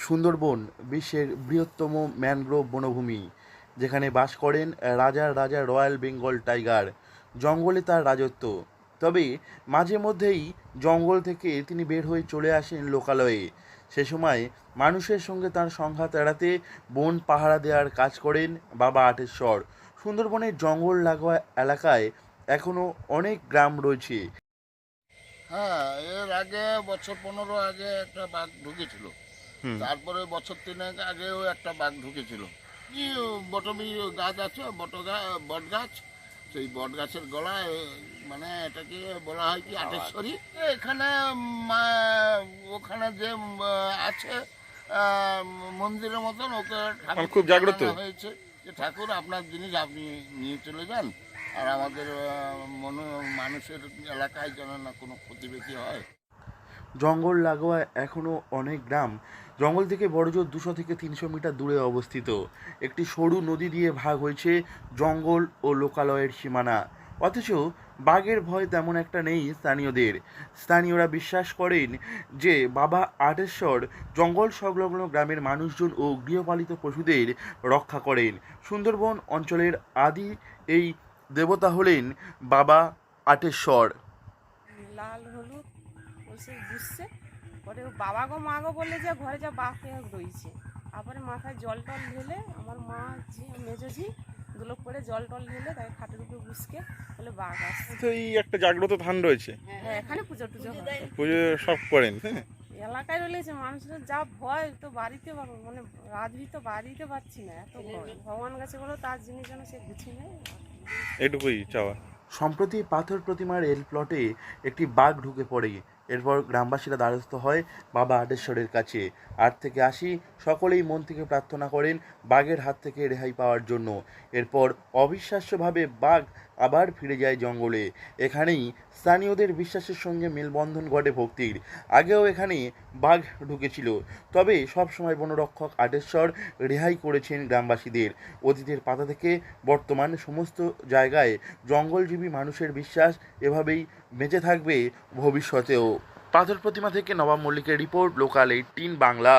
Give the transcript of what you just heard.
সুন্দরবন বিশ্বের বৃহত্তম ম্যানগ্রোভ বনভূমি, যেখানে বাস করেন রাজার রাজা রয়্যাল বেঙ্গল টাইগার। জঙ্গলে তার রাজত্ব। তবে মাঝে মধ্যেই জঙ্গল থেকে তিনি বের হয়ে চলে আসেন লোকালয়ে। সে সময় মানুষের সঙ্গে তার সংঘাত এড়াতে বন পাহারা দেওয়ার কাজ করেন বাবা আটেশ্বর। সুন্দরবনের জঙ্গল লাগোয়া এলাকায় এখনও অনেক গ্রাম রয়েছে। হ্যাঁ, এর আগে বছর 15 আগে একটা বাঘ ঢুকেছিল। হুম। তারপরে বছর 3 আগেও একটা বাঘ ঢুকেছিল। কি বটবি গাছ আছে, বট গাছ, সেই বট গাছের গলায়, মানে এটাকে বলা হয় কি আটেশ্বরী। এখানে ওখানে যে আছে মন্দিরের মতন, ওকে ঠাকুর খুব জাগ্রত হয়েছে যে ঠাকুর আপনার জিনিস আপনি নিয়ে চলে যান, আর আমাদের মানুষের এলাকায় যেন না কোনো ক্ষতি হয়। জঙ্গল লাগোয়া এখনও অনেক গ্রাম জঙ্গল থেকে বড়জোর 200 থেকে 300 মিটার দূরে অবস্থিত। একটি সরু নদী দিয়ে ভাগ হয়েছে জঙ্গল ও লোকালয়ের সীমানা। অথচ বাঘের ভয় তেমন একটা নেই স্থানীয়দের। স্থানীয়রা বিশ্বাস করেন যে বাবা আটেশ্বর জঙ্গল সংলগ্ন গ্রামের মানুষজন ও গৃহপালিত পশুদের রক্ষা করেন। সুন্দরবন অঞ্চলের আদি এই দেবতা হলেন বাবা আটেশ্বর। লাল হলুদ ওইসব বুঝছে। পরে ও বাবা গো মা গো বললে যে ঘরে যা বাঘ রয়েছে। তারপরে মাথায় জল টল ঢেলে আমার মা মেজো ঝি দুলোক করে জল টল ঢেলে তাই খাটের উপরে বুঝকে বলে বাঘ আসছে। তো এই একটা জাগ্রত থান রয়েছে, হ্যাঁ, এখানে পুজো টুজো হয়, পুজো সব করেন। হ্যাঁ, এলাকায় রয়েছে মানুষের যা ভয়, তো বাড়িতে মানে রাজভি তো বাড়িতে পারছি না, এত ভয়। ভগবান কাছে বলো তার জিনিস যেন সে গুছিয়ে নেয়। এটুকুই চাওয়া। সম্প্রতি পাথর প্রতিমার রেল প্লটে একটি বাঘ ঢুকে পড়ে। এরপর গ্রামবাসীরা দ্বারস্থ হয় বাবা আটেশ্বরের কাছে। 8 থেকে 80 সকলেই মন থেকে প্রার্থনা করেন বাঘের হাত থেকে রেহাই পাওয়ার জন্য। এরপর অবিশ্বাস্যভাবে বাঘ আবার ফিরে যায় জঙ্গলে। এখানেই স্থানীয়দের বিশ্বাসের সঙ্গে মেলবন্ধন ঘটে ভক্তির। আগেও এখানে বাঘ ঢুকেছিল, তবে সবসময় বনরক্ষক আটেশ্বর রেহাই করেছেন গ্রামবাসীদের। অতীতের পাতা থেকে বর্তমান সমস্ত জায়গায় জঙ্গলজীবী মানুষের বিশ্বাস এভাবেই বেঁচে থাকবে ভবিষ্যতেও। পাথর প্রতিমা থেকে নবাব মল্লিকের রিপোর্ট, লোকাল 18 বাংলা।